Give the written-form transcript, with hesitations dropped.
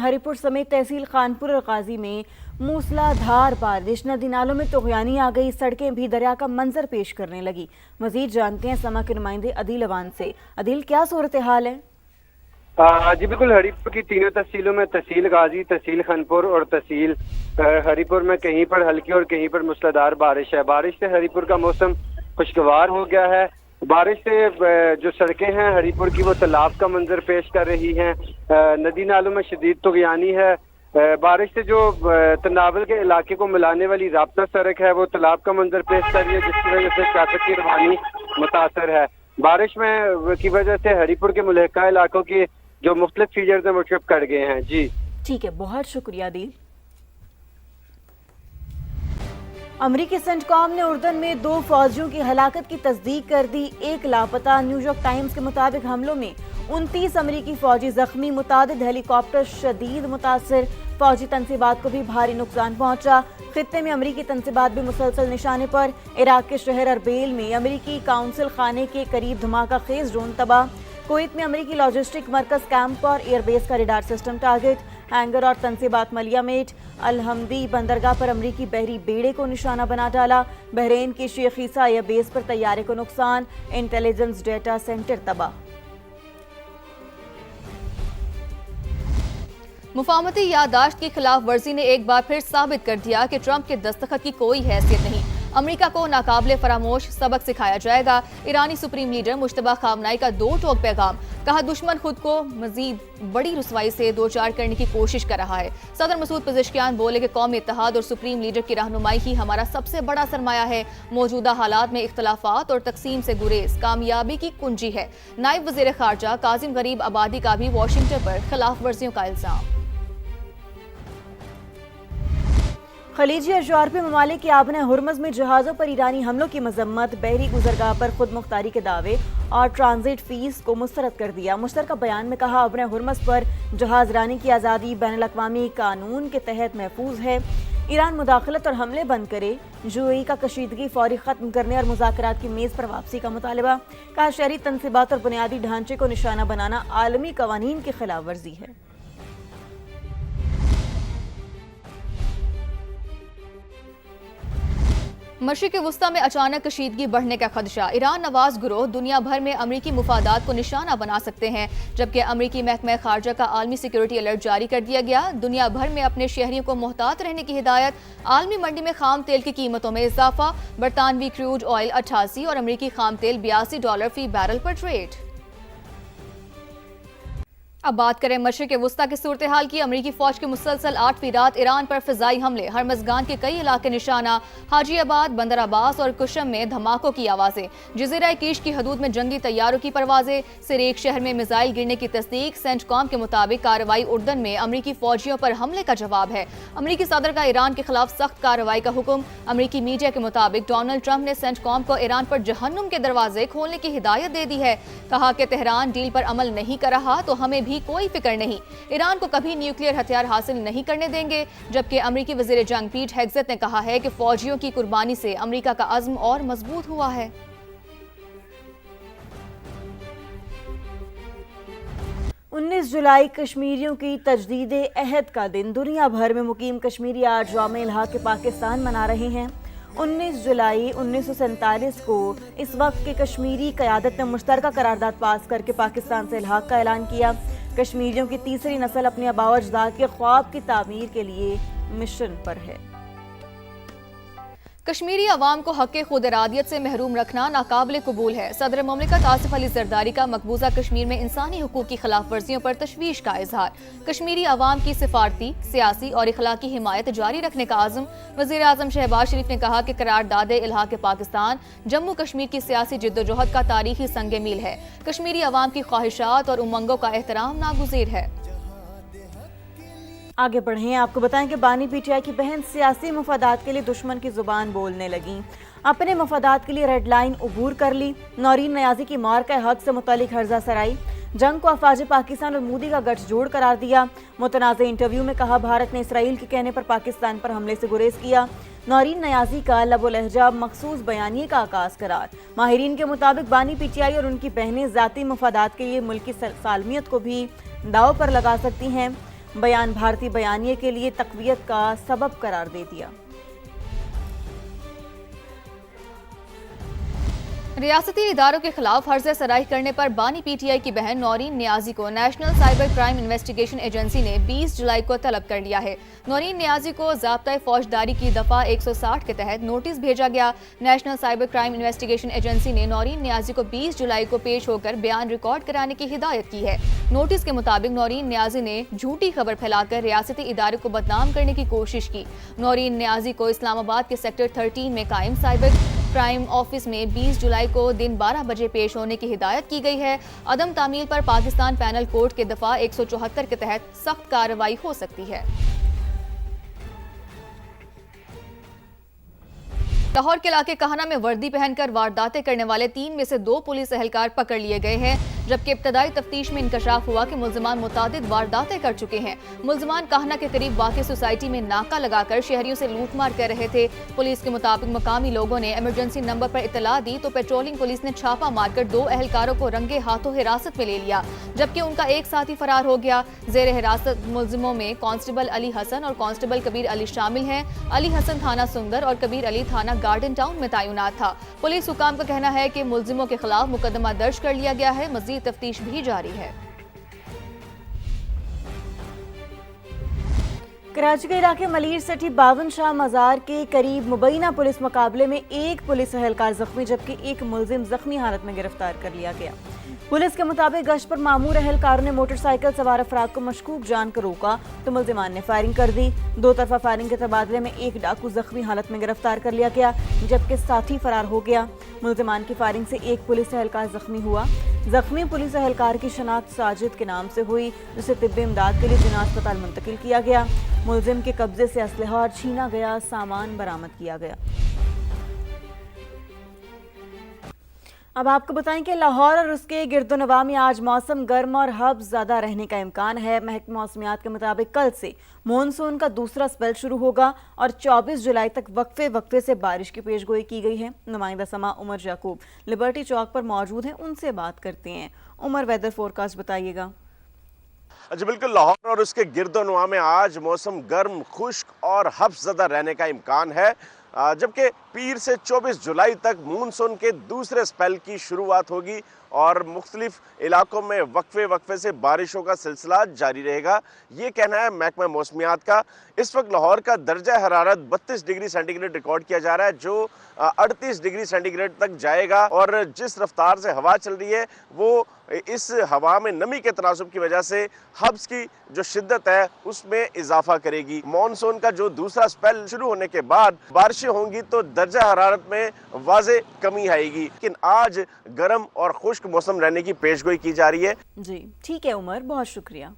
हरिपुर समेत तहसील खानपुर और गाजी में मूसलाधार बारिश, नदी नालों में तुग़यानी आ गई, सड़कें भी दरिया का मंजर पेश करने लगी। मजीद जानते हैं समा के नुमाइंदे अदील अवान से। अदील, क्या सूरत हाल है? जी बिल्कुल, हरिपुर की तीनों तहसीलों में तहसील गाजी, तहसील खानपुर और तहसील हरिपुर में कहीं पर हल्की और कहीं पर मूसलाधार बारिश है। बारिश से हरिपुर का मौसम खुशगवार हो गया है। बारिश से जो सड़कें हैं हरिपुर की वो तालाब का मंजर पेश कर रही हैं। नदी नालों में शदीद तुग़यानी है। बारिश से जो तनावल के इलाके को मिलाने वाली राब्ता सड़क है वो तालाब का मंजर पेश कर रही है, जिसकी वजह से ट्रैफिक की रवानी मुतासर है। बारिश में की वजह से हरिपुर के मुल्हिका इलाकों की जो मुख्तलिफ फीचर्स हैं वो ट्रिप कर गए हैं। जी ठीक है, बहुत शुक्रिया अदील। अमरीकी सेंटकॉम ने उर्दन में 2 फौजियों की हलाकत की तस्दीक कर दी। 1 लापता। न्यूयॉर्क टाइम्स के मुताबिक हमलों में 29 अमरीकी फौजी जख्मी, मुतादिद हेलीकॉप्टर शदीद मुतासर। फौजी तनसीबात को भी भारी नुकसान पहुंचा। खित्ते में अमरीकी तनसीबात भी मुसलसल निशाने पर। इराक के शहर अरबेल में अमरीकी काउंसिल खाने के करीब धमाका खेज ड्रोन तबाह। कुवैत में अमरीकी लॉजिस्टिक मरकज कैंप और एयरबेस का रडार सिस्टम टारगेट। हैंगर और तनसीबात मलियामेट। अलहमदी बंदरगाह पर अमरीकी बहरी बेड़े को निशाना बना डाला। बहरीन की शेख ईसा एयरबेस पर तैयारे को नुकसान। इंटेलिजेंस डेटा सेंटर तबाह। मुफाहमती याददाश्त की खिलाफ वर्जी ने एक बार फिर साबित कर दिया कि ट्रंप के दस्तखत की कोई हैसियत नहीं। अमेरिका को नाकाबिले फरामोश सबक सिखाया जाएगा। ईरानी सुप्रीम लीडर मुश्तबा खामनाई का 2 टोक पैगाम। कहा, दुश्मन खुद को मजीद बड़ी रुसवाई से दो चार करने की कोशिश कर रहा है। सदर मसूद पज़ेश्कियान बोले कि कौमी इत्तेहाद और सुप्रीम लीडर की रहनुमाई ही हमारा सबसे बड़ा सरमाया है। मौजूदा हालात में इख्तलाफात और तकसीम से गुरेज कामयाबी की कुंजी है। नायब वज़ीर ख़ारजा काजिम गरीब आबादी का भी वाशिंगटन पर खिलाफ वर्जियों का इल्जाम। खलीजी और यूरोपीय ममालिक के आबने हुर्मज़ में जहाज़ों पर ईरानी हमलों की मजम्मत। बहरी गुजरगाह पर खुद मुख्तारी के दावे और ट्रांजिट फीस को मुस्तरद कर दिया। मुश्तरका बयान में कहा, आबने हुर्मज़ पर जहाज़ रानी की आज़ादी बैनुल-अक़वामी कानून के तहत महफूज है। ईरान मुदाखलत और हमले बंद करे। यूएई का कशीदगी फौरी ख़त्म करने और मुज़ाकरात की मेज़ पर वापसी का मुतालबा। कहा, शहरी तनसीबात और बुनियादी ढांचे को निशाना बनाना आलमी कवानीन की खिलाफ वर्जी है। मशरिक़ वस्ता में अचानक कशीदगी बढ़ने का खदशा। ईरान नवाज गिरोह दुनिया भर में अमरीकी मुफादात को निशाना बना सकते हैं, जबकि अमरीकी महकमा खारजा का आलमी सिक्योरिटी अलर्ट जारी कर दिया गया। दुनिया भर में अपने शहरियों को मोहतात रहने की हिदायत। आलमी मंडी में खाम तेल की कीमतों में इजाफा। बरतानवी क्रूड ऑयल 88 और अमरीकी खाम तेल $82 फी बैरल पर ट्रेड। अब बात करें मशरिक़ वस्ता की सूरत हाल की। अमरीकी फौज के मुसलसल 8वीं रात ईरान पर फिजाई हमले। हरमज़गान के कई इलाके निशाना। हाजी आबाद, बंदर अब्बास और कुशम में धमाकों की आवाज़ें। जज़ीरा कीश की हदूद में जंगी तैयारों की परवाज़ें। सिरेक शहर में मिसाइल गिरने की तस्दीक। सेंटकॉम के मुताबिक कार्रवाई उर्दन में अमरीकी फौजियों पर हमले का जवाब है। अमरीकी सदर का ईरान के खिलाफ सख्त कार्रवाई का हुक्म। अमरीकी मीडिया के मुताबिक डोनाल्ड ट्रंप ने सेंटकॉम को ईरान पर जहन्नुम के दरवाजे खोलने की हिदायत दे दी है। कहा कि तेहरान डील पर अमल नहीं कर रहा तो हमें भी कोई फिक्र नहीं। ईरान को कभी न्यूक्लियर हथियार हासिल नहीं करने देंगे। जबकि अमरीकी वज़ीर जंग पीट हेग्सेथ ने कहा है कि फौजियों की कुर्बानी से अमरीका का अज़्म और मजबूत हुआ है। 19 जुलाई कश्मीरियों की तजदीद अहद का दिन। दुनिया भर में मुकीम कश्मीरी आज यौम इल्हाक़ पाकिस्तान मना रहे हैं। 19 जुलाई 1947 को इस वक्त के कश्मीरी क़यादत ने मुश्तरका करारदाद पास करके पाकिस्तान से इल्हाक़ का ऐलान किया। कश्मीरियों की तीसरी नस्ल अपने आबाओ अजदाद के ख्वाब की तामीर के लिए मिशन पर है। कश्मीरी अवाम को हक़ खुद इरादियत से महरूम रखना नाकाबिल कबूल है। सदर मुमलिकत आसिफ अली ज़रदारी का मकबूजा कश्मीर में इंसानी हुकूक की खिलाफ वर्जियों पर तशवीश का इजहार। कश्मीरी अवाम की सिफारती, सियासी और इखलाकी हिमायत जारी रखने का आज़म। वज़ीर आज़म शहबाज शरीफ ने कहा कि करारदाद इल्हाक़ पाकिस्तान जम्मू कश्मीर की सियासी जिद्दोजहद का तारीखी संग मील है। कश्मीरी अवाम की ख्वाहिशात और उमंगों का एहतराम नागुज़ीर है। आगे बढ़ें, आपको बताएं कि बानी पीटीआई की बहन सियासी मफादात के लिए दुश्मन की जुबान बोलने लगी। अपने मफादात के लिए रेड लाइन उबूर कर ली। नौरीन नियाज़ी की मार का हक से मुतालिक हर्जा सराई। जंग को अफवाज पाकिस्तान और मोदी का गठजोड़ करार दिया। मुतनाज़ इंटरव्यू में कहा, भारत ने इसराइल के कहने पर पाकिस्तान पर हमले से गुरेज किया। नौरीन नियाज़ी का लबो लहजा मखसूस बयानिए का आगाज करार। माहिरीन के मुताबिक बानी पीटीआई और उनकी बहनें ज़ाती मफादात के लिए मुल्क की सालमियत को भी दाव पर लगा सकती हैं। बयान भारतीय बयानिए के लिए तकवीयत का सबब करार दे दिया। रियासती इदारों के खिलाफ हर्ज सराही करने पर बानी पीटीआई की बहन नौरीन नियाजी को national cyber crime investigation agency ने 20 जुलाई को तलब कर लिया है। नौरीन नियाजी को ज़ाब्ता फौजदारी की दफ़ा 160 के तहत नोटिस भेजा गया। National cyber crime investigation agency ने नौरीन नियाजी को 20 जुलाई को पेश होकर बयान रिकॉर्ड कराने की हिदायत की है। नोटिस के मुताबिक नौरीन नियाजी ने झूठी खबर फैलाकर रियासती इदारे को बदनाम करने की कोशिश की। नौरीन नियाजी को इस्लामाबाद के सेक्टर 13 में कायम साइबर क्राइम ऑफिस में 20 जुलाई को दिन 12 बजे पेश होने की हिदायत की गई है। अदम तामील पर पाकिस्तान पैनल कोर्ट के दफा 174 के तहत सख्त कार्रवाई हो सकती है। लाहौर के इलाके कहाना में वर्दी पहनकर वारदातें करने वाले 3 में से 2 पुलिस एहलकार पकड़ लिए गए हैं, जबकि इब्तदाई तफ्तीश में इंकशाफ हुआ कि मुल्जिमान मुतादिद वारदातें कर चुके हैं। मुल्जिमान काहना के करीब वाक़ई सोसाइटी में नाका लगाकर शहरियों से लूटमार कर रहे थे। पुलिस के मुताबिक मकामी लोगों ने इमरजेंसी नंबर पर इतला दी तो पेट्रोलिंग पुलिस ने छापा मारकर 2 एहलकारों को रंगे हाथों हिरासत में ले लिया, जबकि उनका एक साथी फरार हो गया। जेर हिरासत मुल्जिमों में कांस्टेबल अली हसन और कांस्टेबल कबीर अली शामिल हैं। अली हसन थाना सुंदर और कबीर अली थाना गार्डन टाउन में तैनात था। पुलिस हुकाम का कहना है कि मुल्जिमों के खिलाफ मुकदमा दर्ज कर लिया गया है, मजीद तफ्तीश भी जारी है। कराची के इलाके मलीर सटी 52 शाह मज़ार के करीब मुबैना पुलिस मुकाबले में एक पुलिस एहलकार जख्मी जबकि एक मुल्जिम जख्मी हालत में गिरफ्तार कर लिया गया। पुलिस के मुताबिक गश्त पर मामूर एहलकारों ने मोटरसाइकिल सवार अफराद को मशकूक जानकर रोका तो मुल्जिमान ने फायरिंग कर दी। 2 तरफा फायरिंग के तबादले में एक डाकू जख्मी हालत में गिरफ्तार कर लिया गया जबकि साथी फरार हो गया। मुल्जिमान की फायरिंग से एक पुलिस एहलकार जख्मी हुआ। जख्मी पुलिस एहलकार की शनाख्त साजिद के नाम से हुई, जिसे तिब्बी इमदाद के लिए जिना अस्पताल मुंतकिल किया गया। मुल्जिम के कब्जे से असलहा और छीना गया सामान बरामद किया गया। अब आपको बताएं कि लाहौर और उसके गिरदोनवा में आज मौसम गर्म और हब्स ज़्यादा रहने का इम्कान है। महकमा मौसमियात के मुताबिक कल से मानसून का दूसरा स्पेल शुरू होगा और 24 जुलाई तक वक्फे से बारिश की पेशगोई की गई है। नुमाइंदा समा उमर याकूब लिबर्टी चौक पर मौजूद हैं, उनसे बात करते हैं। उमर, वेदर फोरकास्ट बताइएगा। जी बिल्कुल, लाहौर और उसके गिरदोनवा में आज मौसम गर्म, खुश्क और हब्स ज़्यादा रहने का इम्कान है, जबकि पीर से 24 जुलाई तक मानसून के दूसरे स्पेल की शुरुआत होगी और मुख्तलिफ इलाकों में वक्फे से बारिशों का सिलसिला जारी रहेगा। ये कहना है महकमा मौसमियात का। इस वक्त लाहौर का दर्जा हरारत 32 डिग्री सेंटीग्रेड रिकॉर्ड किया जा रहा है, जो 38 डिग्री सेंटीग्रेड तक जाएगा और जिस रफ्तार से हवा चल रही है वो इस हवा में नमी के तनासुब की वजह से हब्स की जो शिद्दत है उसमें इजाफा करेगी। मानसून का जो दूसरा स्पेल शुरू होने के बाद बारिशें होंगी तो दर्जा हरारत में वाज़े कमी आएगी, लेकिन आज गर्म और खुश्क मौसम रहने की पेशगोई की जा रही है। जी ठीक है उमर, बहुत शुक्रिया।